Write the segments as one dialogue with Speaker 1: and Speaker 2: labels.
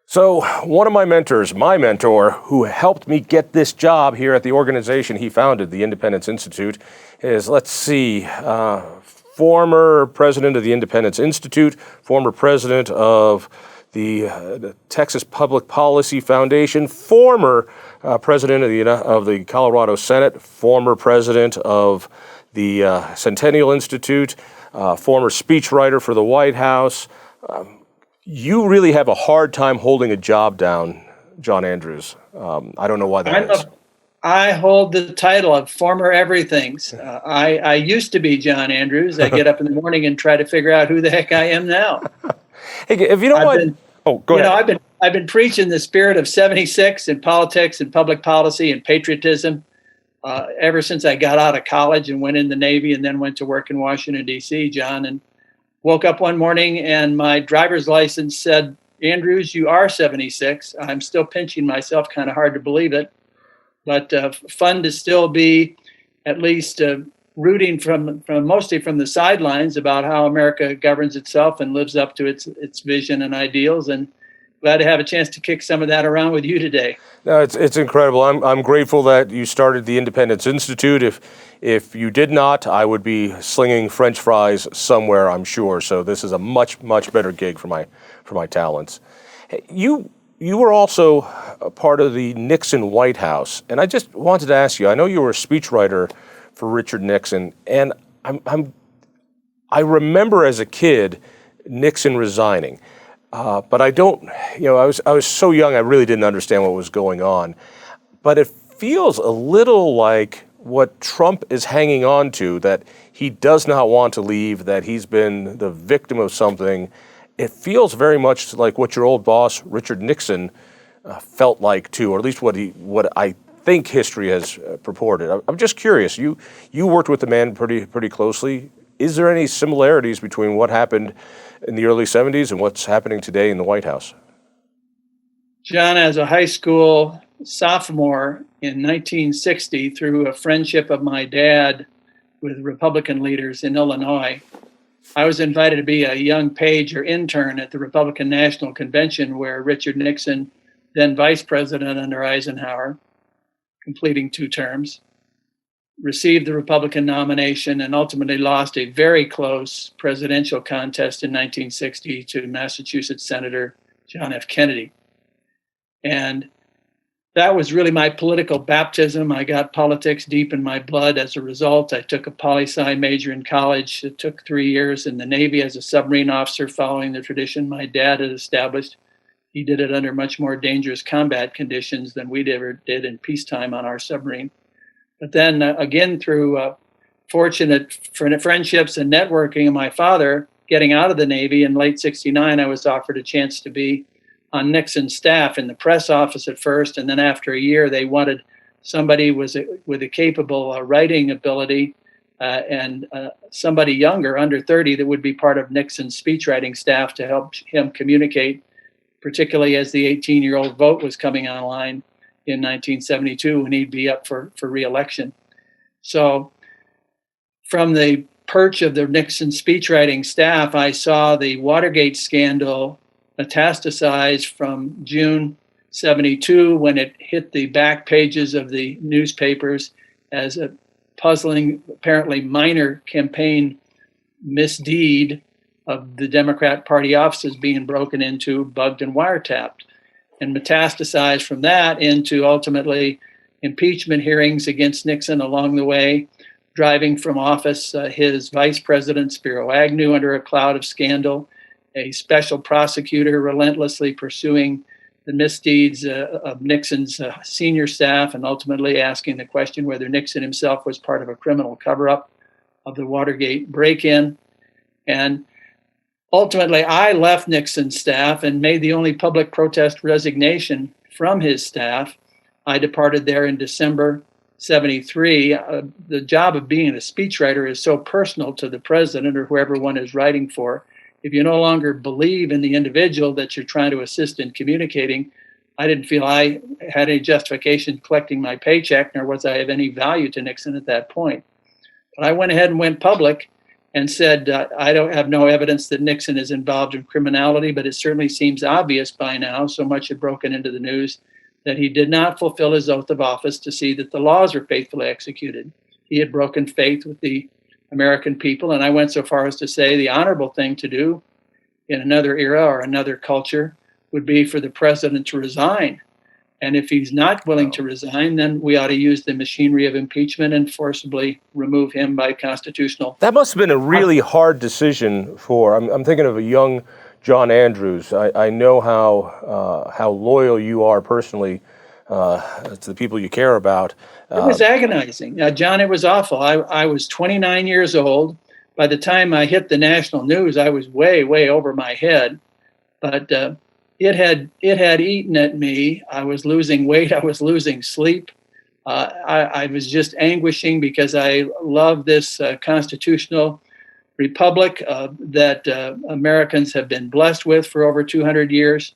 Speaker 1: So one of my mentor, who helped me get this job here at the organization he founded, the Independence Institute, is, former president of the Independence Institute, former president of the Texas Public Policy Foundation, former president of the Colorado Senate, former president of the Centennial Institute, former speechwriter for the White House. You really have a hard time holding a job down, John Andrews. I don't know why that is.
Speaker 2: I hold the title of former everythings. I used to be John Andrews. I get up in the morning and try to figure out who the heck I am now.
Speaker 1: Hey, if you know what? Go ahead.
Speaker 2: I've been preaching the spirit of 76 in politics and public policy and patriotism ever since I got out of college and went in the Navy and then went to work in Washington, D.C., John. And woke up one morning and my driver's license said, Andrews, you are 76. I'm still pinching myself, kind of hard to believe it, but fun to still be at least rooting from mostly from the sidelines about how America governs itself and lives up to its vision and ideals. And glad to have a chance to kick some of that around with you today.
Speaker 1: No, it's incredible. I'm grateful that you started the Independence Institute. If you did not, I would be slinging French fries somewhere, I'm sure. So this is a much better gig for my talents. You were also a part of the Nixon White House, and I just wanted to ask you. I know you were a speechwriter for Richard Nixon, and I remember as a kid Nixon resigning. But I don't, I was so young, I really didn't understand what was going on. But it feels a little like what Trump is hanging on to, that he does not want to leave, that he's been the victim of something. It feels very much like what your old boss, Richard Nixon, felt like too, or at least what I think history has purported. I'm just curious, you worked with the man pretty closely. Is there any similarities between what happened in the early 70s and what's happening today in the White House?
Speaker 2: John, as a high school sophomore in 1960, through a friendship of my dad with Republican leaders in Illinois, I was invited to be a young page or intern at the Republican National Convention, where Richard Nixon, then vice president under Eisenhower, completing 2 terms, received the Republican nomination and ultimately lost a very close presidential contest in 1960 to Massachusetts Senator John F. Kennedy. And that was really my political baptism. I got politics deep in my blood as a result. I took a poli-sci major in college. It took 3 years in the Navy as a submarine officer, following the tradition my dad had established. He did it under much more dangerous combat conditions than we ever did in peacetime on our submarine. But then again, through fortunate friendships and networking of my father, getting out of the Navy in late 69, I was offered a chance to be on Nixon's staff in the press office at first. And then after a year, they wanted somebody with a capable writing ability and somebody younger, under 30, that would be part of Nixon's speechwriting staff to help him communicate, particularly as the 18-year-old vote was coming online in 1972 when he'd be up for re-election. So from the perch of the Nixon speechwriting staff, I saw the Watergate scandal metastasize from June 72, when it hit the back pages of the newspapers as a puzzling, apparently minor campaign misdeed of the Democrat Party offices being broken into, bugged, and wiretapped, and metastasized from that into ultimately impeachment hearings against Nixon along the way, driving from office his vice president, Spiro Agnew, under a cloud of scandal, a special prosecutor relentlessly pursuing the misdeeds of Nixon's senior staff, and ultimately asking the question whether Nixon himself was part of a criminal cover-up of the Watergate break-in. And ultimately, I left Nixon's staff and made the only public protest resignation from his staff. I departed there in December 73. The job of being a speechwriter is so personal to the president or whoever one is writing for. If you no longer believe in the individual that you're trying to assist in communicating, I didn't feel I had any justification collecting my paycheck, nor was I of any value to Nixon at that point. But I went ahead and went public and said, I don't have no evidence that Nixon is involved in criminality, but it certainly seems obvious by now, so much had broken into the news, that he did not fulfill his oath of office to see that the laws were faithfully executed. He had broken faith with the American people, and I went so far as to say the honorable thing to do in another era or another culture would be for the president to resign. And if he's not willing to resign, then we ought to use the machinery of impeachment and forcibly remove him by constitutional.
Speaker 1: That must have been a really hard decision for, I'm thinking of a young John Andrews. I know how loyal you are personally to the people you care about.
Speaker 2: It was agonizing. John, it was awful. I was 29 years old. By the time I hit the national news, I was way, way over my head. But it had eaten at me. I was losing weight. I was losing sleep. I was just anguishing because I love this constitutional republic that Americans have been blessed with for over 200 years.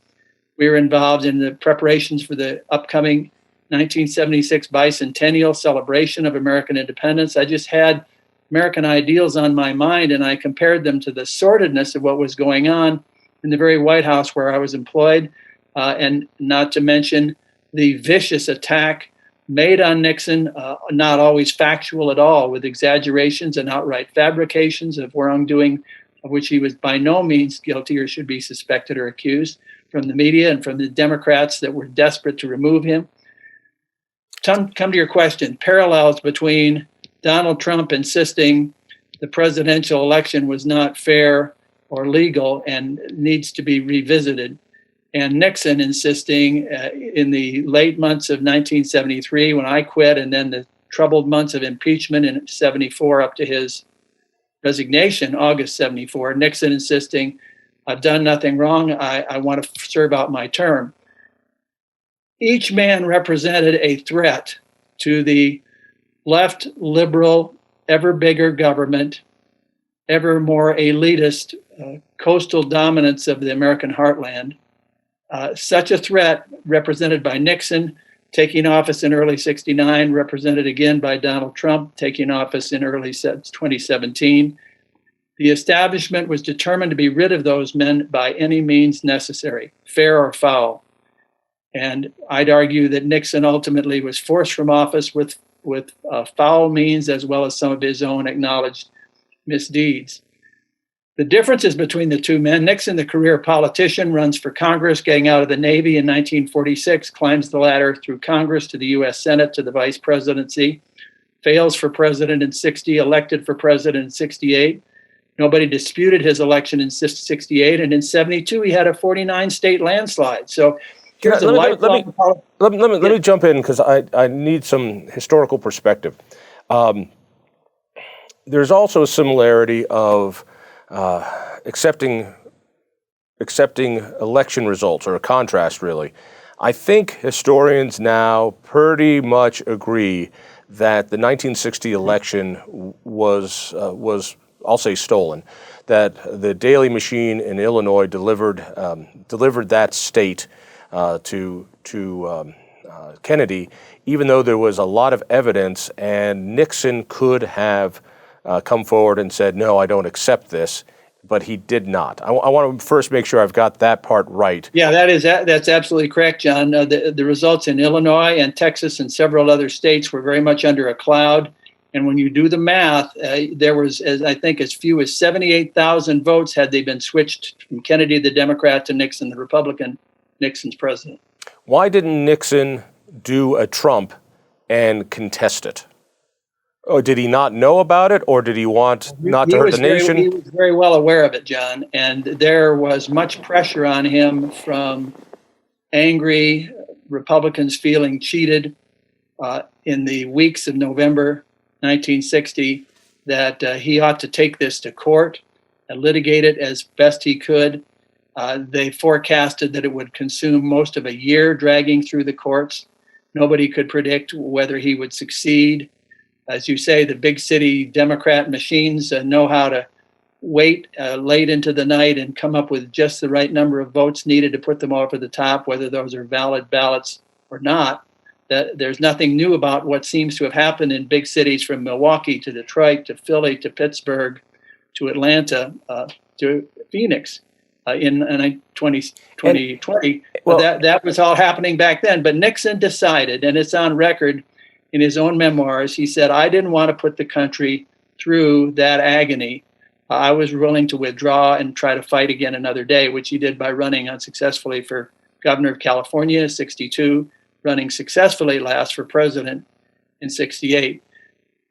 Speaker 2: We were involved in the preparations for the upcoming 1976 bicentennial celebration of American independence. I just had American ideals on my mind, and I compared them to the sordidness of what was going on in the very White House where I was employed, and not to mention the vicious attack made on Nixon, not always factual at all, with exaggerations and outright fabrications of wrongdoing of which he was by no means guilty or should be suspected or accused, from the media and from the Democrats that were desperate to remove him. Come to your question, parallels between Donald Trump insisting the presidential election was not fair or legal and needs to be revisited, and Nixon insisting in the late months of 1973 when I quit, and then the troubled months of impeachment in 74 up to his resignation, August 74, Nixon insisting, I've done nothing wrong, I want to serve out my term. Each man represented a threat to the left, liberal, ever bigger government, ever more elitist coastal dominance of the American heartland. Such a threat represented by Nixon taking office in early 69, represented again by Donald Trump taking office in early 2017. The establishment was determined to be rid of those men by any means necessary, fair or foul. And I'd argue that Nixon ultimately was forced from office with foul means, as well as some of his own acknowledged misdeeds. The differences between the two men: Nixon, the career politician, runs for Congress, getting out of the Navy in 1946, climbs the ladder through Congress to the U.S. Senate to the vice presidency, fails for president in 60, elected for president in 68. Nobody disputed his election in 68, and in 72 he had a 49-state landslide. So here's
Speaker 1: let me jump in because I need some historical perspective. There's also a similarity of accepting election results, or a contrast, really. I think historians now pretty much agree that the 1960 election was I'll say stolen. That the Daley machine in Illinois delivered that state to Kennedy, even though there was a lot of evidence, and Nixon could have come forward and said, no, I don't accept this, but he did not. I want to first make sure I've got that part right.
Speaker 2: Yeah, that's absolutely correct, John. The results in Illinois and Texas and several other states were very much under a cloud. And when you do the math, there was, I think, as few as 78,000 votes had they been switched from Kennedy, the Democrat, to Nixon, the Republican. Nixon's president.
Speaker 1: Why didn't Nixon do a Trump and contest it? Oh, did he not know about it, or did he want not to hurt the nation?
Speaker 2: He was very well aware of it, John, and there was much pressure on him from angry Republicans feeling cheated in the weeks of November 1960 that he ought to take this to court and litigate it as best he could. They forecasted that it would consume most of a year dragging through the courts. Nobody could predict whether he would succeed. As you say, the big city Democrat machines know how to wait late into the night and come up with just the right number of votes needed to put them over the top, whether those are valid ballots or not. There's nothing new about what seems to have happened in big cities from Milwaukee to Detroit to Philly to Pittsburgh to Atlanta, to Phoenix in 2020.
Speaker 1: Well,
Speaker 2: that was all happening back then. But Nixon decided, and it's on record in his own memoirs, he said, I didn't want to put the country through that agony. I was willing to withdraw and try to fight again another day, which he did by running unsuccessfully for governor of California, 62, running successfully last for president in 68.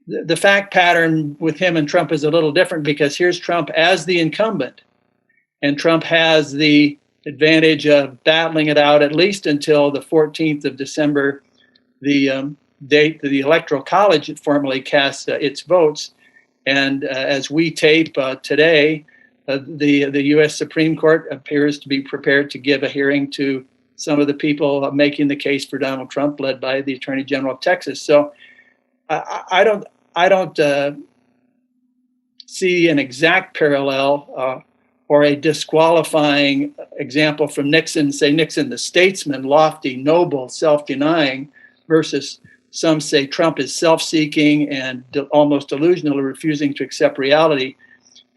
Speaker 2: The fact pattern with him and Trump is a little different because here's Trump as the incumbent, and Trump has the advantage of battling it out at least until the 14th of December, the date that the Electoral College formally casts its votes. And as we tape today, the U.S. Supreme Court appears to be prepared to give a hearing to some of the people making the case for Donald Trump, led by the Attorney General of Texas. So I don't see an exact parallel or a disqualifying example from Nixon. Say Nixon, the statesman, lofty, noble, self-denying, versus some say Trump is self-seeking and almost delusional, refusing to accept reality.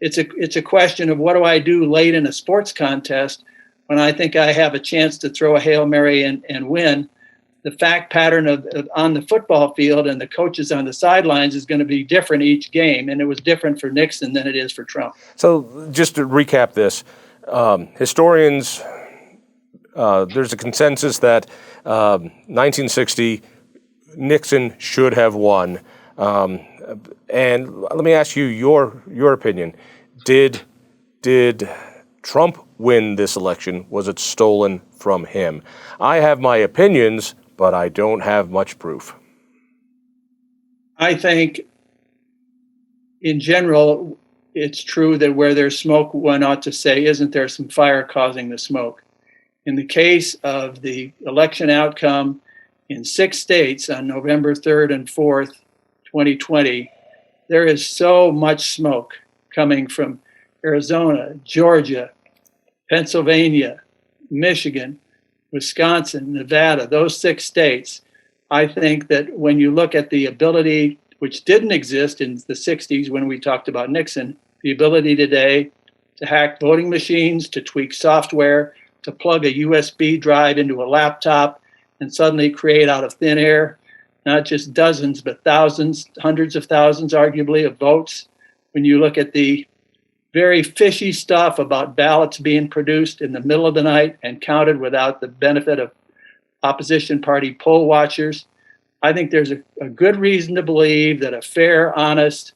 Speaker 2: It's a question of what do I do late in a sports contest when I think I have a chance to throw a Hail Mary and win. The fact pattern of on the football field and the coaches on the sidelines is going to be different each game, and it was different for Nixon than it is for Trump.
Speaker 1: So just to recap this, historians, there's a consensus that 1960 Nixon should have won. And let me ask you your opinion. Did Trump win this election? Was it stolen from him? I have my opinions, but I don't have much proof.
Speaker 2: I think in general, it's true that where there's smoke, one ought to say, isn't there some fire causing the smoke? In the case of the election outcome in 6 states on November 3rd and 4th, 2020, there is so much smoke coming from Arizona, Georgia, Pennsylvania, Michigan, Wisconsin, Nevada, those 6 states. I think that when you look at the ability, which didn't exist in the 60s when we talked about Nixon, the ability today to hack voting machines, to tweak software, to plug a USB drive into a laptop and suddenly create out of thin air, not just dozens, but thousands, hundreds of thousands, arguably, of votes. When you look at the very fishy stuff about ballots being produced in the middle of the night and counted without the benefit of opposition party poll watchers, I think there's a good reason to believe that a fair, honest,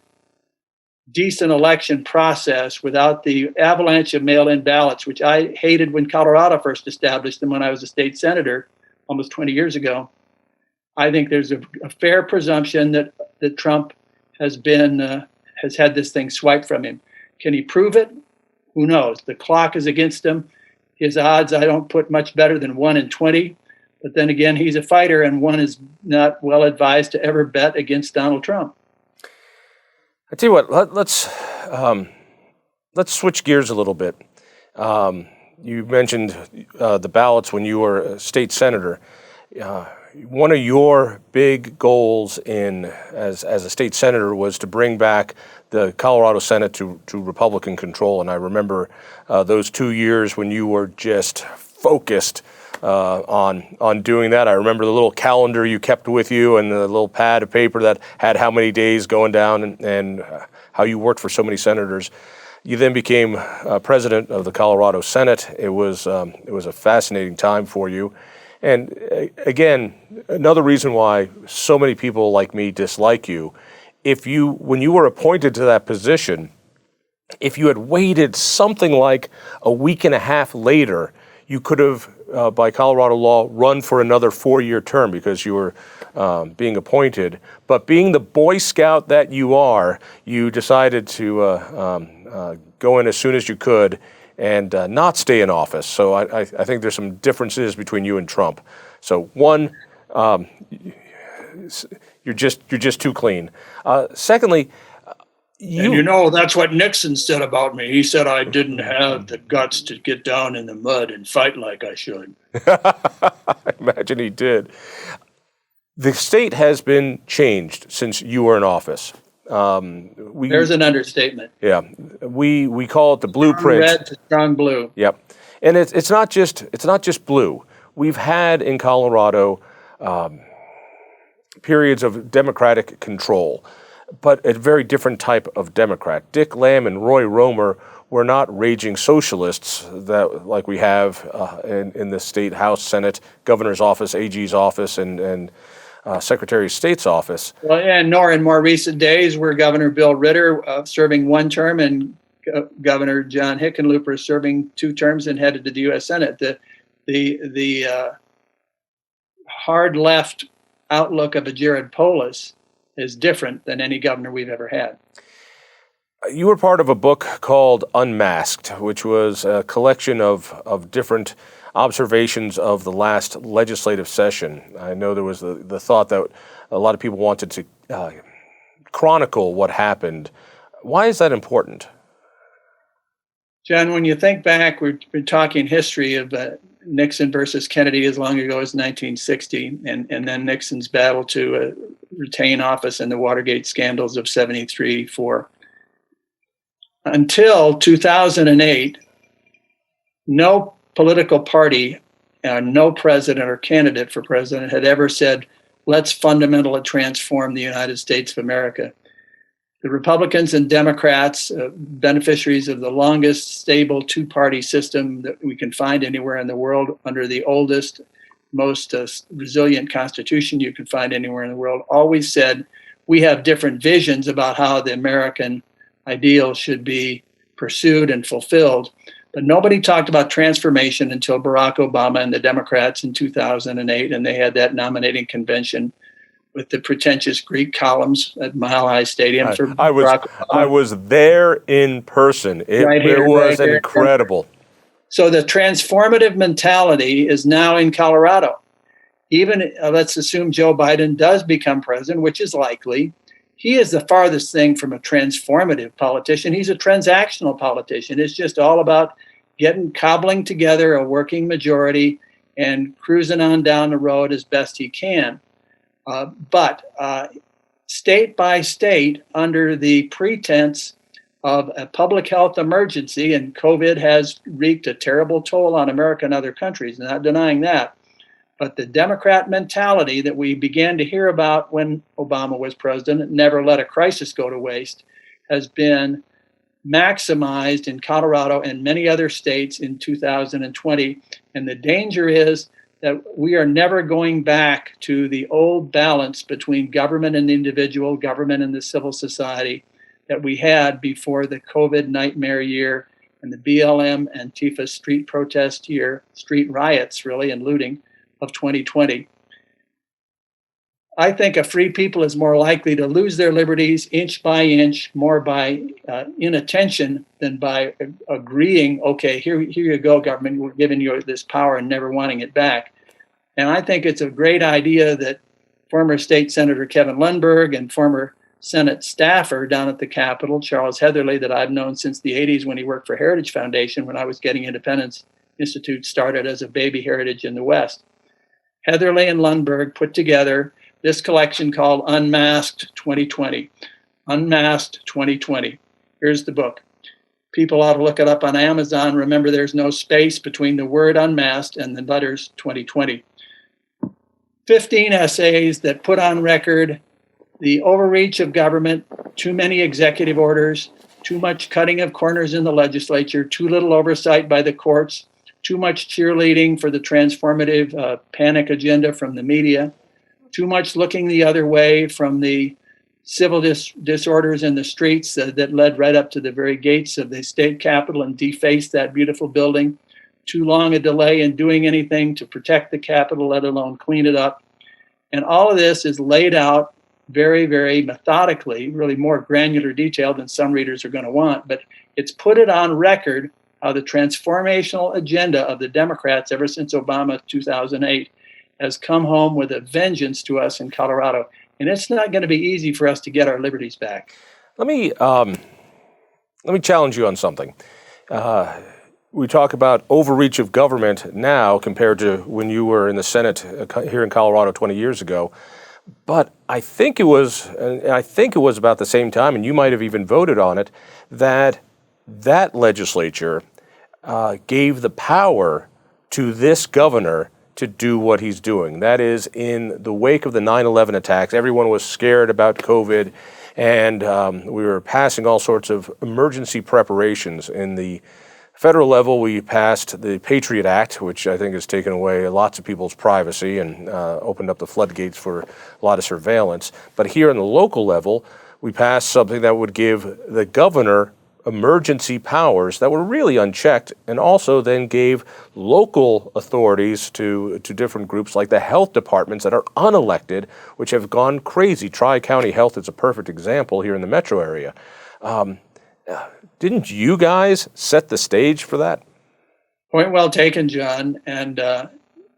Speaker 2: decent election process without the avalanche of mail-in ballots, which I hated when Colorado first established them when I was a state senator almost 20 years ago. I think there's a fair presumption that Trump has had this thing swiped from him. Can he prove it? Who knows? The clock is against him. His odds, I don't put much better than 1 in 20. But then again, he's a fighter, and one is not well advised to ever bet against Donald Trump.
Speaker 1: I tell you what, let's switch gears a little bit. You mentioned the ballots when you were a state senator. One of your big goals as a state senator was to bring back the Colorado Senate to Republican control, and I remember those 2 years when you were just focused on doing that. I remember the little calendar you kept with you and the little pad of paper that had how many days going down and how you worked for so many senators. You then became president of the Colorado Senate. It was a fascinating time for you. And again, another reason why so many people like me dislike you, when you were appointed to that position, if you had waited something like a week and a half later, you could have, by Colorado law, run for another 4-year term because you were being appointed. But being the Boy Scout that you are, you decided to go in as soon as you could and not stay in office. So I think there's some differences between you and Trump. So one, you're just too clean. Secondly,
Speaker 2: that's what Nixon said about me. He said I didn't have the guts to get down in the mud and fight like I should.
Speaker 1: I imagine he did. The state has been changed since you were in office.
Speaker 2: There's an understatement.
Speaker 1: Yeah, we call it the blueprint.
Speaker 2: Strong red to strong blue.
Speaker 1: Yep, and it's not just blue. We've had in Colorado periods of Democratic control, but a very different type of Democrat. Dick Lamb and Roy Romer were not raging socialists that like we have in the state House, Senate, governor's office, AG's office, and Secretary of State's office.
Speaker 2: Well, and nor in more recent days were Governor Bill Ritter serving one term and Governor John Hickenlooper serving 2 terms and headed to the U.S. Senate. The hard left outlook of a Jared Polis is different than any governor we've ever had.
Speaker 1: You were part of a book called Unmasked, which was a collection of different observations of the last legislative session. I know there was the thought that a lot of people wanted to chronicle what happened. Why is that important?
Speaker 2: John, when you think back, we're talking history of Nixon versus Kennedy as long ago as 1960, and then Nixon's battle to retain office and the Watergate scandals of 73-4. Until 2008, no political party, no president or candidate for president had ever said, let's fundamentally transform the United States of America. The Republicans and Democrats, beneficiaries of the longest stable 2-party system that we can find anywhere in the world under the oldest, most resilient constitution you can find anywhere in the world, always said, we have different visions about how the American ideal should be pursued and fulfilled. But nobody talked about transformation until Barack Obama and the Democrats in 2008, and they had that nominating convention with the pretentious Greek columns at Mile High Stadium for Barack Obama.
Speaker 1: I was there in person. It was incredible.
Speaker 2: So the transformative mentality is now in Colorado. Even let's assume Joe Biden does become president, which is likely. He is the farthest thing from a transformative politician. He's a transactional politician. It's just all about cobbling together a working majority and cruising on down the road as best he can. But state by state, under the pretense of a public health emergency, and COVID has wreaked a terrible toll on America and other countries, not denying that. But the Democrat mentality that we began to hear about when Obama was president, never let a crisis go to waste, has been maximized in Colorado and many other states in 2020. And the danger is that we are never going back to the old balance between government and individual, government and the civil society that we had before the COVID nightmare year and the BLM and Antifa street protest year, street riots really, and looting of 2020. I think a free people is more likely to lose their liberties inch by inch, more by inattention than by agreeing, okay, here you go, government, we're giving you this power and never wanting it back. And I think it's a great idea that former State Senator Kevin Lundberg and former Senate staffer down at the Capitol, Charles Heatherly, that I've known since the 80s when he worked for Heritage Foundation when I was getting Independence Institute started as a baby heritage in the West. Heatherly and Lundberg put together this collection called Unmasked 2020. Unmasked 2020. Here's the book. People ought to look it up on Amazon. Remember, there's no space between the word unmasked and the letters 2020. 15 essays that put on record the overreach of government, too many executive orders, too much cutting of corners in the legislature, too little oversight by the courts, too much cheerleading for the transformative panic agenda from the media, too much looking the other way from the civil disorders in the streets that led right up to the very gates of the state capitol and defaced that beautiful building, too long a delay in doing anything to protect the capitol, let alone clean it up. And all of this is laid out very, very methodically, really more granular detail than some readers are going to want, but it's put it on record how the transformational agenda of the Democrats ever since Obama 2008 has come home with a vengeance to us in Colorado. And it's not going to be easy for us to get our liberties back.
Speaker 1: Let me challenge you on something. We talk about overreach of government now compared to when you were in the Senate here in Colorado 20 years ago. But I think it was about the same time, and you might have even voted on it, that legislature gave the power to this governor to do what he's doing. That is, in the wake of the 9/11 attacks, everyone was scared about COVID, and we were passing all sorts of emergency preparations. In the federal level, we passed the Patriot Act, which I think has taken away lots of people's privacy and opened up the floodgates for a lot of surveillance. But here on the local level, we passed something that would give the governor emergency powers that were really unchecked, and also then gave local authorities to different groups like the health departments that are unelected, which have gone crazy. Tri-County Health is a perfect example here in the metro area. Didn't you guys set the stage for that?
Speaker 2: Point well taken, John. And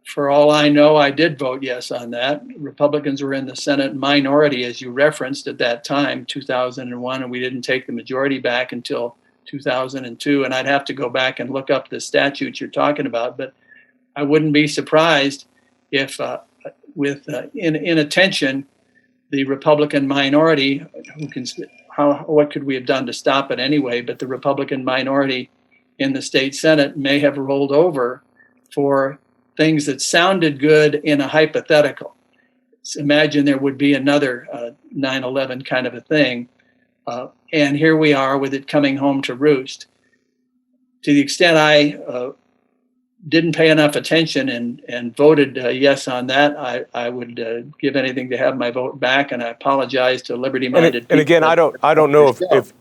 Speaker 2: for all I know, I did vote yes on that. Republicans were in the Senate minority, as you referenced at that time, 2001, and we didn't take the majority back until 2002. And I'd have to go back and look up the statute you're talking about, but I wouldn't be surprised if, in attention, the Republican minority, what could we have done to stop it anyway? But the Republican minority in the state Senate may have rolled over for things that sounded good in a hypothetical. Imagine there would be another 9/11 kind of a thing. And here we are with it coming home to roost. To the extent I didn't pay enough attention and voted yes on that, I would give anything to have my vote back, and I apologize to liberty-minded people.
Speaker 1: And again, I don't know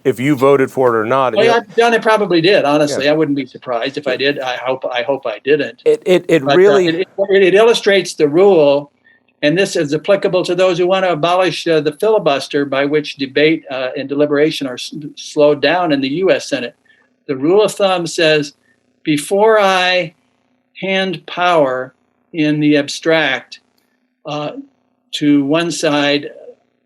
Speaker 1: if you voted for it or not.
Speaker 2: Well, John, I probably did. Honestly, I wouldn't be surprised if I did. I hope I didn't. It illustrates the rule, and this is applicable to those who want to abolish the filibuster, by which debate and deliberation are slowed down in the U.S. Senate. The rule of thumb says, before I hand power in the abstract to one side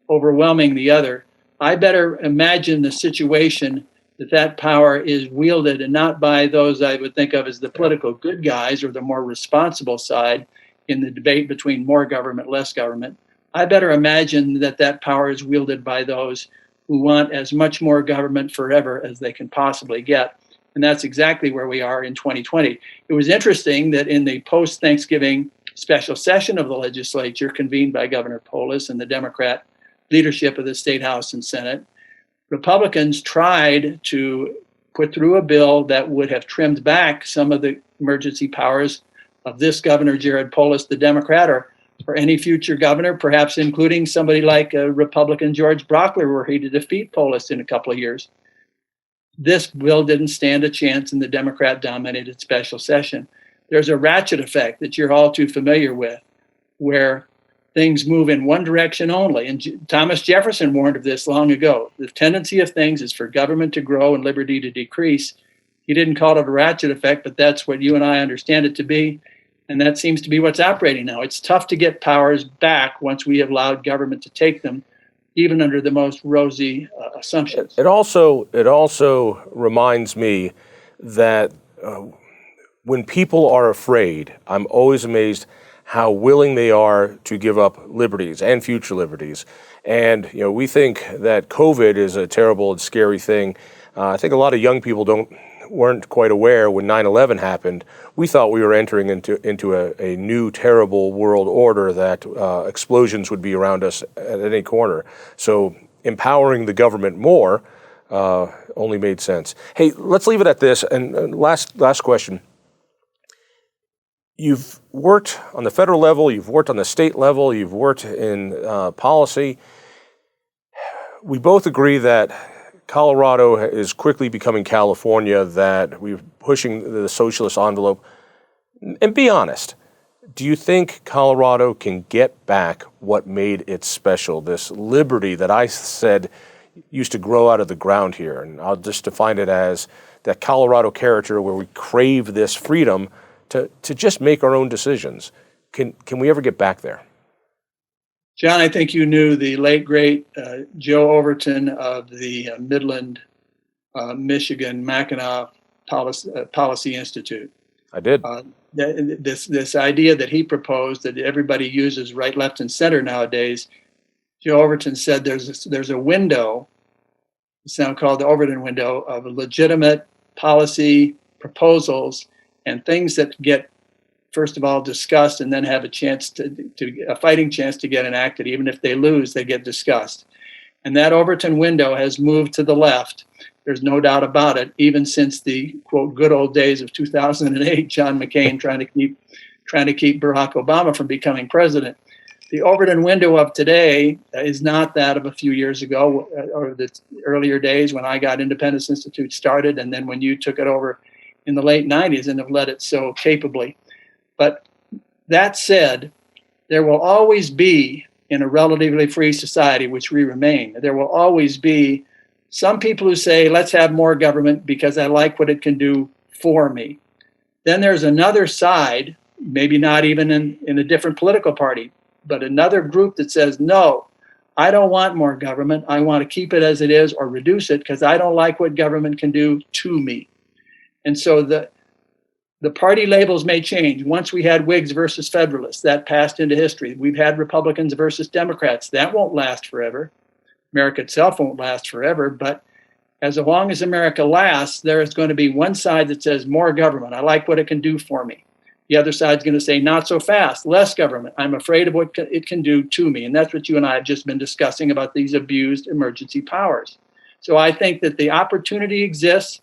Speaker 2: overwhelming the other, I better imagine the situation that power is wielded, and not by those I would think of as the political good guys or the more responsible side in the debate between more government, less government. I better imagine that power is wielded by those who want as much more government forever as they can possibly get. And that's exactly where we are in 2020. It was interesting that in the post-Thanksgiving special session of the legislature convened by Governor Polis and the Democrat leadership of the State House and Senate, Republicans tried to put through a bill that would have trimmed back some of the emergency powers of this Governor Jared Polis, the Democrat, or any future governor, perhaps including somebody like Republican George Brockler, were he to defeat Polis in a couple of years. This bill didn't stand a chance in the Democrat-dominated special session. There's a ratchet effect that you're all too familiar with, where things move in one direction only. And Thomas Jefferson warned of this long ago. The tendency of things is for government to grow and liberty to decrease. He didn't call it a ratchet effect, but that's what you and I understand it to be. And that seems to be what's operating now. It's tough to get powers back once we have allowed government to take them, even under the most rosy assumptions.
Speaker 1: It also reminds me that when people are afraid, I'm always amazed how willing they are to give up liberties and future liberties. And we think that COVID is a terrible and scary thing. I think a lot of young people weren't quite aware when 9/11 happened. We thought we were entering into a new terrible world order, that explosions would be around us at any corner. So empowering the government more only made sense. Hey, let's leave it at this. And last question. You've worked on the federal level, you've worked on the state level, you've worked in policy. We both agree that Colorado is quickly becoming California, that we're pushing the socialist envelope. And be honest, do you think Colorado can get back what made it special, this liberty that I said used to grow out of the ground here? And I'll just define it as that Colorado character where we crave this freedom to just make our own decisions. Can we ever get back there?
Speaker 2: John, I think you knew the late, great Joe Overton of the Midland, Michigan, Mackinac Policy Institute.
Speaker 1: I did.
Speaker 2: This idea that he proposed that everybody uses right, left, and center nowadays. Joe Overton said there's a window, it's now called the Overton Window, of legitimate policy proposals and things that get, first of all, discussed and then have a fighting chance to get enacted. Even if they lose, they get discussed. And that Overton window has moved to the left. There's no doubt about it, even since the, quote, good old days of 2008, John McCain trying to keep Barack Obama from becoming president. The Overton window of today is not that of a few years ago, or the earlier days when I got Independence Institute started, and then when you took it over in the late 90s and have led it so capably. But that said, there will always be, in a relatively free society, which we remain, there will always be some people who say, let's have more government because I like what it can do for me. Then there's another side, maybe not even in a different political party, but another group that says, no, I don't want more government. I want to keep it as it is or reduce it because I don't like what government can do to me. And so the party labels may change. Once we had Whigs versus Federalists, that passed into history. We've had Republicans versus Democrats. That won't last forever. America itself won't last forever, but as long as America lasts, there is going to be one side that says more government. I like what it can do for me. The other side's going to say not so fast, less government. I'm afraid of what it can do to me. And that's what you and I have just been discussing about these abused emergency powers. So I think that the opportunity exists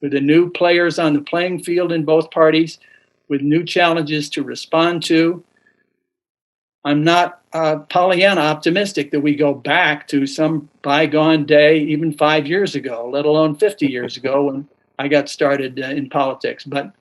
Speaker 2: with the new players on the playing field in both parties, with new challenges to respond to. I'm not Pollyanna optimistic that we go back to some bygone day, even 5 years ago, let alone 50 years ago when I got started in politics. But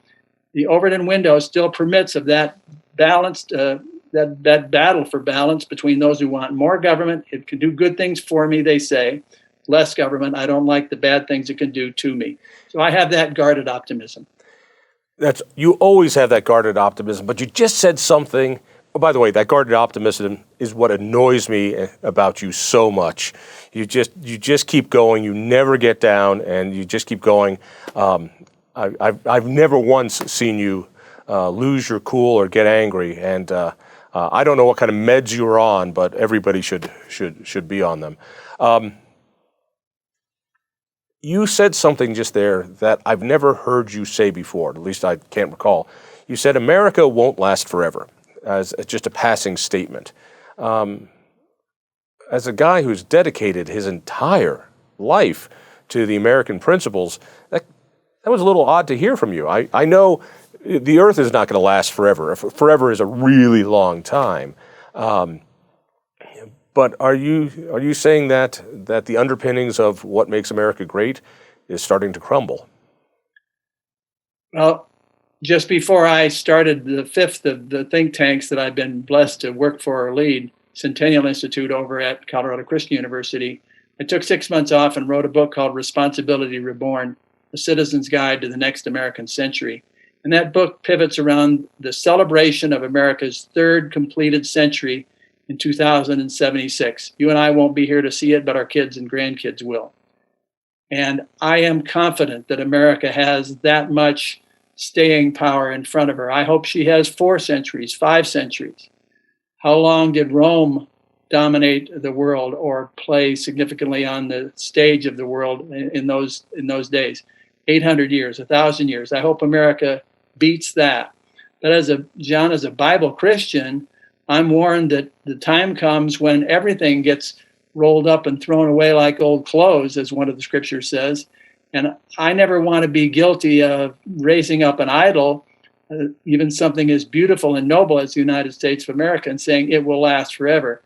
Speaker 2: the Overton window still permits of that balanced, that battle for balance between those who want more government. It can do good things for me, they say. Less government. I don't like the bad things it can do to me. So I have that guarded optimism.
Speaker 1: You always have that guarded optimism, but you just said something. Oh, by the way, that guarded optimism is what annoys me about you so much. You just keep going. You never get down, and you just keep going. I've never once seen you lose your cool or get angry, and I don't know what kind of meds you're on, but everybody should be on them. You said something just there that I've never heard you say before, at least I can't recall. You said America won't last forever, as just a passing statement. As a guy who's dedicated his entire life to the American principles, that was a little odd to hear from you. I know the earth is not going to last forever. Forever is a really long time. But are you saying that the underpinnings of what makes America great is starting to crumble?
Speaker 2: Well, just before I started the fifth of the think tanks that I've been blessed to work for or lead, Centennial Institute over at Colorado Christian University, I took 6 months off and wrote a book called Responsibility Reborn, A Citizen's Guide to the Next American Century. And that book pivots around the celebration of America's third completed century in 2076. You and I won't be here to see it, but our kids and grandkids will. And I am confident that America has that much staying power in front of her. I hope she has 4 centuries, 5 centuries. How long did Rome dominate the world or play significantly on the stage of the world in those days? 800 years, 1,000 years. I hope America beats that. But as a Bible Christian, I'm warned that the time comes when everything gets rolled up and thrown away like old clothes, as one of the scriptures says. And I never want to be guilty of raising up an idol, even something as beautiful and noble as the United States of America, and saying it will last forever.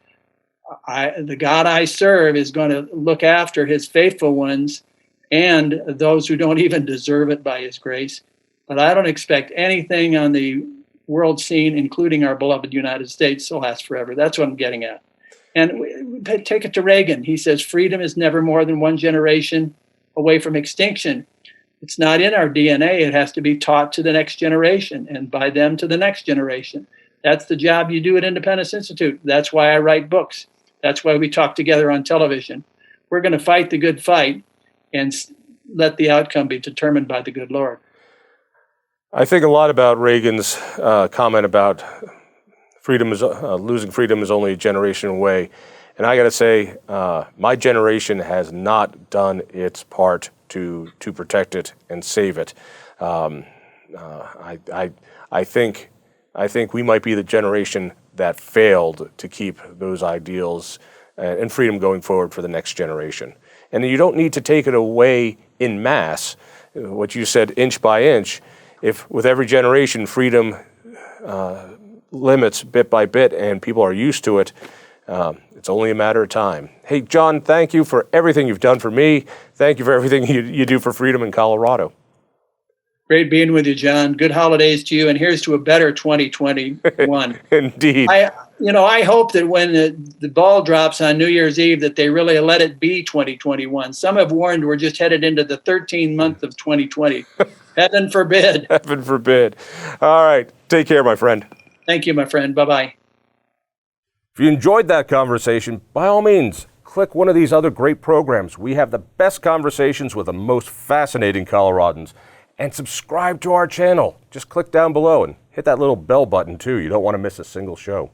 Speaker 2: The God I serve is going to look after his faithful ones and those who don't even deserve it by his grace. But I don't expect anything on the world scene, including our beloved United States, to last forever. That's what I'm getting at. And take it to Reagan. He says freedom is never more than one generation away from extinction. It's not in our DNA. It has to be taught to the next generation, and by them to the next generation. That's the job you do at Independence Institute. That's why I write books. That's why we talk together on television. We're going to fight the good fight and let the outcome be determined by the good Lord.
Speaker 1: I think a lot about Reagan's comment about freedom is losing freedom is only a generation away. And I got to say, my generation has not done its part to protect it and save it. I think we might be the generation that failed to keep those ideals and freedom going forward for the next generation. And you don't need to take it away in mass. What you said, inch by inch. If with every generation freedom limits bit by bit and people are used to it, it's only a matter of time. Hey, Jon, thank you for everything you've done for me. Thank you for everything you do for freedom in Colorado.
Speaker 2: Great being with you, John. Good holidays to you, and here's to a better 2021.
Speaker 1: Indeed.
Speaker 2: I hope that when the ball drops on New Year's Eve that they really let it be 2021. Some have warned we're just headed into the 13th month of 2020. Heaven forbid.
Speaker 1: Heaven forbid. All right. Take care, my friend.
Speaker 2: Thank you, my friend. Bye-bye.
Speaker 1: If you enjoyed that conversation, by all means, click one of these other great programs. We have the best conversations with the most fascinating Coloradans. And subscribe to our channel. Just click down below and hit that little bell button too. You don't want to miss a single show.